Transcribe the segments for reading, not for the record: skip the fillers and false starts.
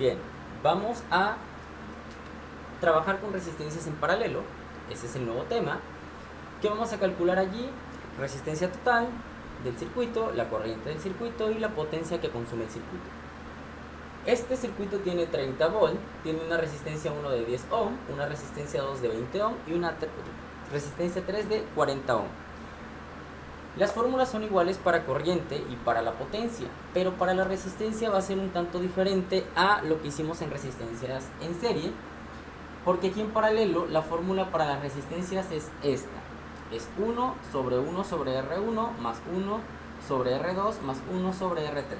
Bien, vamos a trabajar con resistencias en paralelo. Ese es el nuevo tema. ¿Qué vamos a calcular allí? Resistencia total del circuito, la corriente del circuito y la potencia que consume el circuito. Este circuito tiene 30 volt, tiene una resistencia 1 de 10 ohm, una resistencia 2 de 20 ohm y una resistencia 3 de 40 ohm. Las fórmulas son iguales para corriente y para la potencia, pero para la resistencia va a ser un tanto diferente a lo que hicimos en resistencias en serie, porque aquí en paralelo la fórmula para las resistencias es esta. Es 1 sobre R1 más 1 sobre R2 más 1 sobre R3.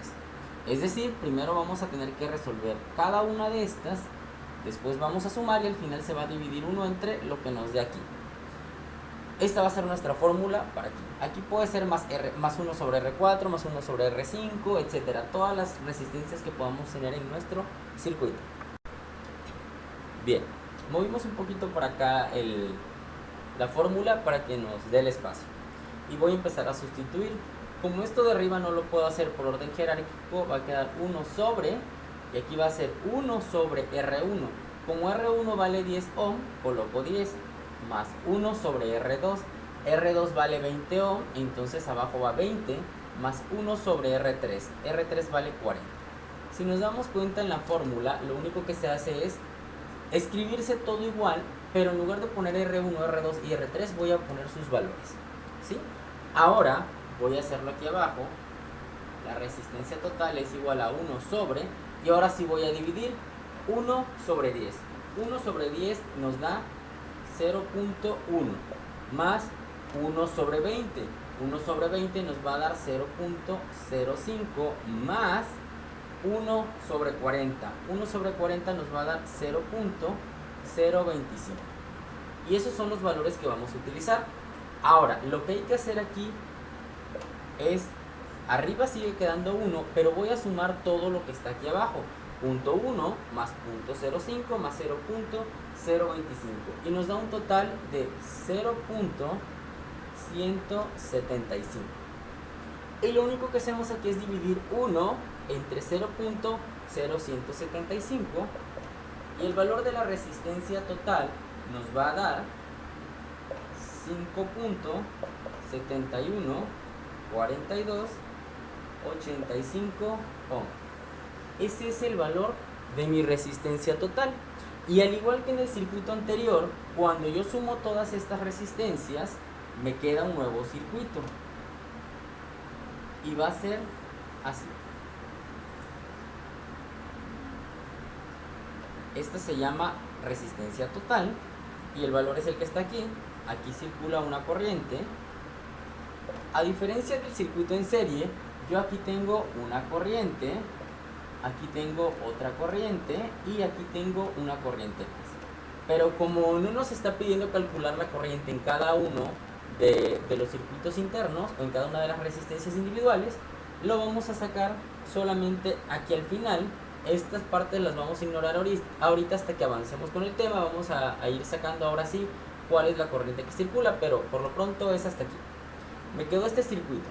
Es decir, primero vamos a tener que resolver cada una de estas, después vamos a sumar y al final se va a dividir 1 entre lo que nos dé aquí. Esta va a ser nuestra fórmula para aquí. Aquí puede ser más 1 sobre R4, más 1 sobre R5, etcétera. Todas las resistencias que podamos tener en nuestro circuito. Bien, movimos un poquito para acá la fórmula para que nos dé el espacio. Y voy a empezar a sustituir. Como esto de arriba no lo puedo hacer por orden jerárquico, va a quedar 1 sobre, y aquí va a ser 1 sobre R1. Como R1 vale 10 ohm, coloco 10, más 1 sobre R2. R2 vale 20 ohm, entonces abajo va 20, más 1 sobre R3. R3 vale 40. Si nos damos cuenta en la fórmula, lo único que se hace es escribirse todo igual, pero en lugar de poner R1, R2 y R3 voy a poner sus valores, ¿sí? Ahora voy a hacerlo aquí abajo. La resistencia total es igual a 1 sobre, y ahora sí voy a dividir 1 sobre 10. 1 sobre 10 nos da 0.1 más 1 sobre 20. 1 sobre 20 nos va a dar 0.05 más 1 sobre 40. 1 sobre 40 nos va a dar 0.025. Y esos son los valores que vamos a utilizar. Ahora, lo que hay que hacer aquí es, arriba sigue quedando 1, pero voy a sumar todo lo que está aquí abajo. 0.1 más 0.05 más 0.025. Y nos da un total de 0.175. Y lo único que hacemos aquí es dividir 1 entre 0.0175. Y el valor de la resistencia total nos va a dar 5.714285 ohm. Ese es el valor de mi resistencia total. Y al igual que en el circuito anterior, cuando yo sumo todas estas resistencias, me queda un nuevo circuito. Y va a ser así. Esta se llama resistencia total y el valor es el que está aquí. Aquí circula una corriente. A diferencia del circuito en serie, yo aquí tengo una corriente, aquí tengo otra corriente y aquí tengo una corriente más. Pero como no nos está pidiendo calcular la corriente en cada uno de los circuitos internos o en cada una de las resistencias individuales, lo vamos a sacar solamente aquí al final. Estas partes las vamos a ignorar ahorita hasta que avancemos con el tema. Vamos a ir sacando ahora sí cuál es la corriente que circula, pero por lo pronto es hasta aquí. Me quedó este circuito.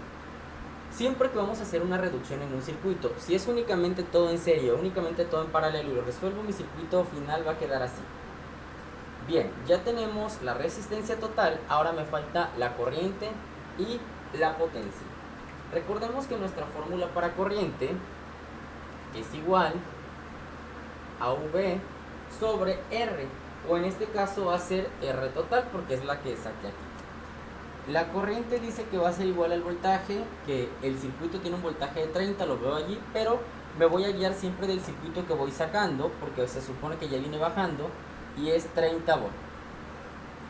Siempre que vamos a hacer una reducción en un circuito, si es únicamente todo en serie, únicamente todo en paralelo y lo resuelvo, mi circuito final va a quedar así. Bien, ya tenemos la resistencia total, ahora me falta la corriente y la potencia. Recordemos que nuestra fórmula para corriente es igual a V sobre R, o en este caso va a ser R total porque es la que saqué aquí. La corriente dice que va a ser igual al voltaje, que el circuito tiene un voltaje de 30, lo veo allí, pero me voy a guiar siempre del circuito que voy sacando, porque se supone que ya viene bajando, y es 30 volt.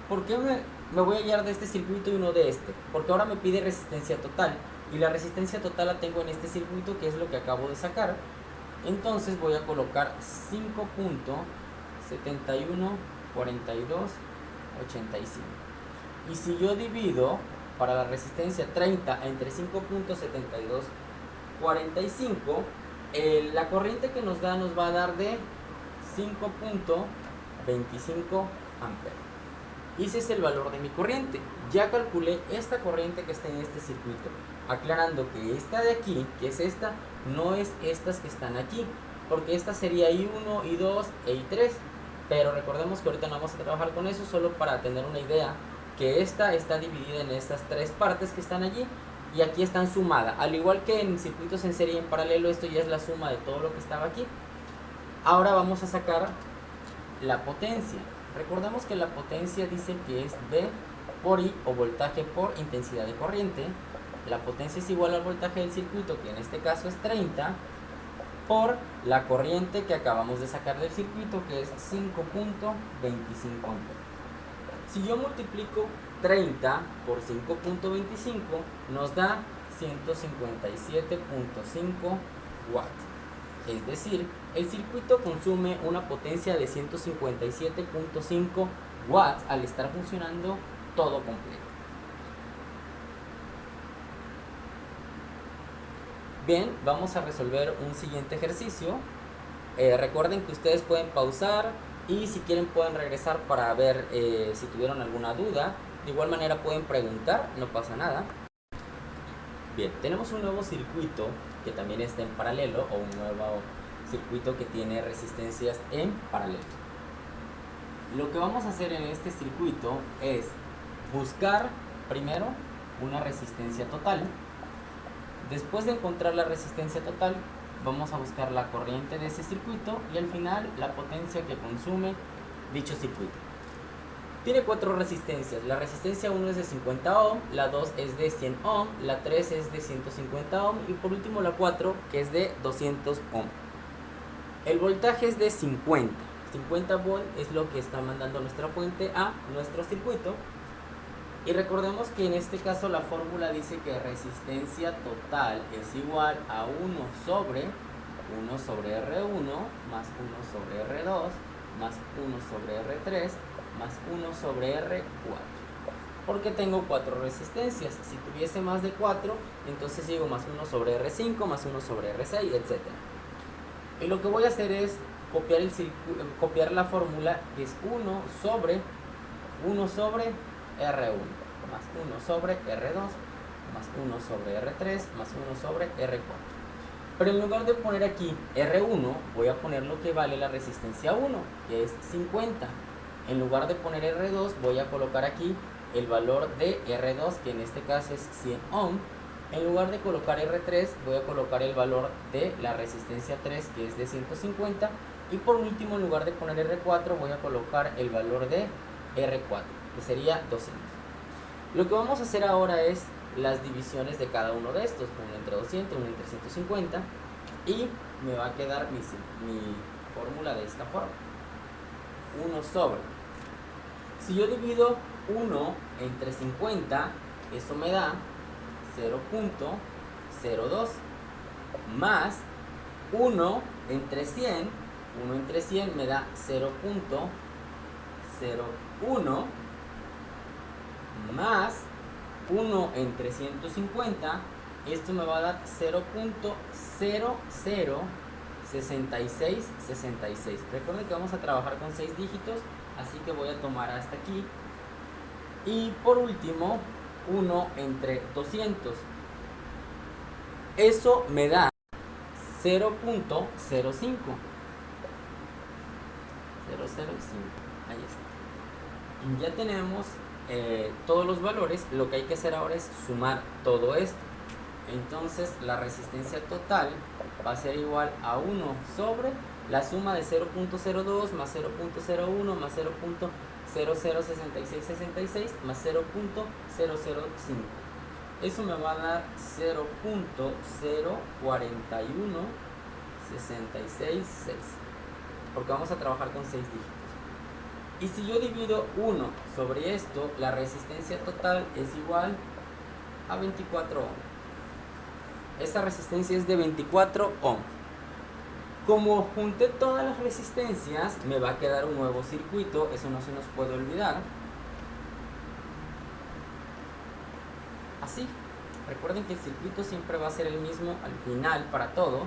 ¿Por qué me voy a guiar de este circuito y no de este? Porque ahora me pide resistencia total, y la resistencia total la tengo en este circuito, que es lo que acabo de sacar. Entonces voy a colocar 5.714285. Y si yo divido para la resistencia 30 entre 5.7245, la corriente que nos va a dar de 5.25 amperes. Y ese es el valor de mi corriente. Ya calculé esta corriente que está en este circuito, aclarando que esta de aquí, que es esta, no es estas que están aquí. porque esta sería I1, I2 e I3, pero recordemos que ahorita no vamos a trabajar con eso, solo para tener una idea que esta está dividida en estas tres partes que están allí y aquí están sumadas, al igual que en circuitos en serie y en paralelo. Esto ya es la suma de todo lo que estaba aquí. Ahora vamos a sacar la potencia. Recordemos que la potencia dice que es V por I, o voltaje por intensidad de corriente. La potencia es igual al voltaje del circuito, que en este caso es 30, por la corriente que acabamos de sacar del circuito, que es 5.25 amperes. Si yo multiplico 30 por 5.25, nos da 157.5 watts. Es decir, el circuito consume una potencia de 157.5 watts al estar funcionando todo completo. Bien, vamos a resolver un siguiente ejercicio. Recuerden que ustedes pueden pausar y si quieren pueden regresar para ver si tuvieron alguna duda. De igual manera pueden preguntar, no pasa nada. Bien, tenemos un nuevo circuito que también está en paralelo, o un nuevo circuito que tiene resistencias en paralelo. Lo que vamos a hacer en este circuito es buscar primero una resistencia total. Después de encontrar la resistencia total, vamos a buscar la corriente de ese circuito y al final la potencia que consume dicho circuito. Tiene 4 resistencias. La resistencia 1 es de 50 ohm, la 2 es de 100 ohm, la 3 es de 150 ohm y por último la 4, que es de 200 ohm. El voltaje es de 50 volt, es lo que está mandando nuestra fuente a nuestro circuito. Y recordemos que en este caso la fórmula dice que resistencia total es igual a 1 sobre R1 más 1 sobre R2 más 1 sobre R3 más 1 sobre R4, porque tengo 4 resistencias. Si tuviese más de 4, entonces digo más 1 sobre R5 más 1 sobre R6, etc. Y lo que voy a hacer es copiar la fórmula, que es 1 sobre R1 más 1 sobre R2 más 1 sobre R3 más 1 sobre R4. Pero en lugar de poner aquí R1, voy a poner lo que vale la resistencia 1, que es 50. En lugar de poner R2, voy a colocar aquí el valor de R2, que en este caso es 100 ohm. En lugar de colocar R3, voy a colocar el valor de la resistencia 3, que es de 150. Y por último, en lugar de poner R4, voy a colocar el valor de R4, que sería 200. Lo que vamos a hacer ahora es las divisiones de cada uno de estos, uno entre 200, uno entre 150, y me va a quedar mi fórmula de esta forma: 1 sobre, si yo divido 1 entre 50, eso me da 0.02, más 1 entre 100, 1 entre 100 me da 0.01, más 1 entre 150, esto me va a dar 0.006666. Recuerden que vamos a trabajar con 6 dígitos, así que voy a tomar hasta aquí. Y por último, 1 entre 200, eso me da 0.05. 0.05, ahí está. Ya tenemos todos los valores. Lo que hay que hacer ahora es sumar todo esto. Entonces la resistencia total va a ser igual a 1 sobre la suma de 0.02 más 0.01 más 0.006666 más 0.005. Eso me va a dar 0.041666, porque vamos a trabajar con 6 dígitos. Y si yo divido 1 sobre esto, la resistencia total es igual a 24 ohms. Esta resistencia es de 24 ohms. Como junté todas las resistencias, me va a quedar un nuevo circuito, eso no se nos puede olvidar. Así, recuerden que el circuito siempre va a ser el mismo al final para todo.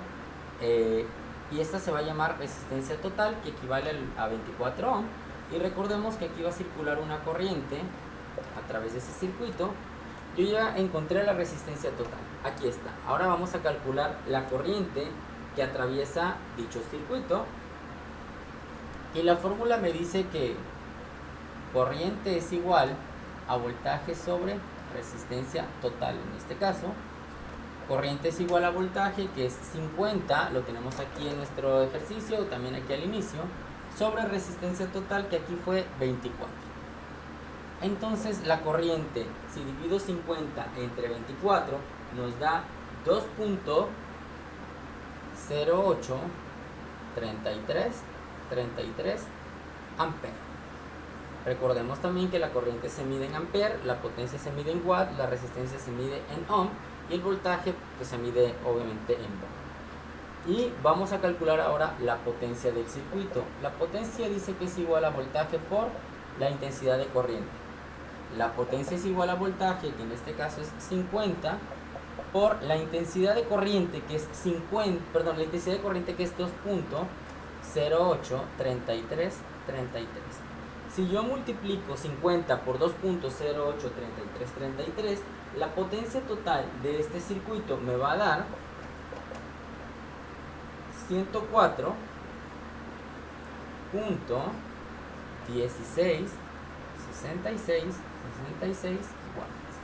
Y esta se va a llamar resistencia total, que equivale a 24 ohms. Y recordemos que aquí va a circular una corriente a través de ese circuito. Yo ya encontré la resistencia total, aquí está. Ahora vamos a calcular la corriente que atraviesa dicho circuito. Y la fórmula me dice que corriente es igual a voltaje sobre resistencia total. En este caso, corriente es igual a voltaje, que es 50, lo tenemos aquí en nuestro ejercicio, también aquí al inicio, sobre resistencia total, que aquí fue 24. Entonces la corriente, si divido 50 entre 24, nos da 2.0833 amperes. Recordemos también que la corriente se mide en ampere, la potencia se mide en watt, la resistencia se mide en ohm y el voltaje pues se mide obviamente en volt. Y vamos a calcular ahora la potencia del circuito. La potencia dice que es igual a voltaje por la intensidad de corriente. La potencia es igual a voltaje, que en este caso es 50, por la intensidad de corriente, que es 50, la intensidad de corriente, que es 2.083333. Si yo multiplico 50 por 2.083333, la potencia total de este circuito me va a dar 104.1666 watts.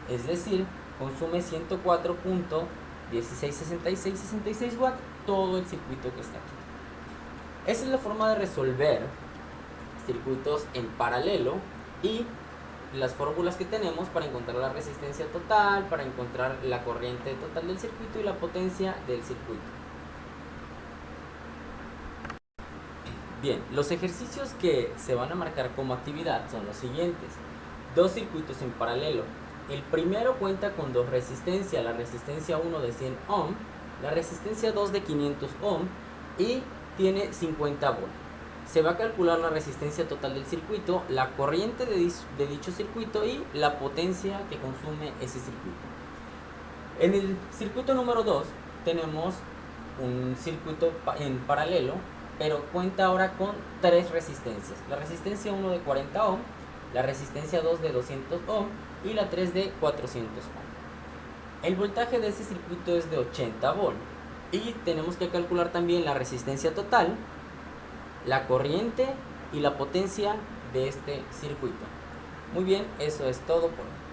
Es decir, consume 104.1666 watts todo el circuito que está aquí. Esa es la forma de resolver circuitos en paralelo y las fórmulas que tenemos para encontrar la resistencia total, para encontrar la corriente total del circuito y la potencia del circuito. Bien, los ejercicios que se van a marcar como actividad son los siguientes. Dos circuitos en paralelo. El primero cuenta con dos resistencias, la resistencia 1 de 100 ohm, la resistencia 2 de 500 ohm y tiene 50 volts. Se va a calcular la resistencia total del circuito, la corriente de dicho circuito y la potencia que consume ese circuito. En el circuito número 2 tenemos un circuito en paralelo, pero cuenta ahora con tres resistencias. La resistencia 1 de 40 ohm, la resistencia 2 de 200 ohm y la 3 de 400 ohm. El voltaje de ese circuito es de 80 volts y tenemos que calcular también la resistencia total, la corriente y la potencia de este circuito. Muy bien, eso es todo por hoy.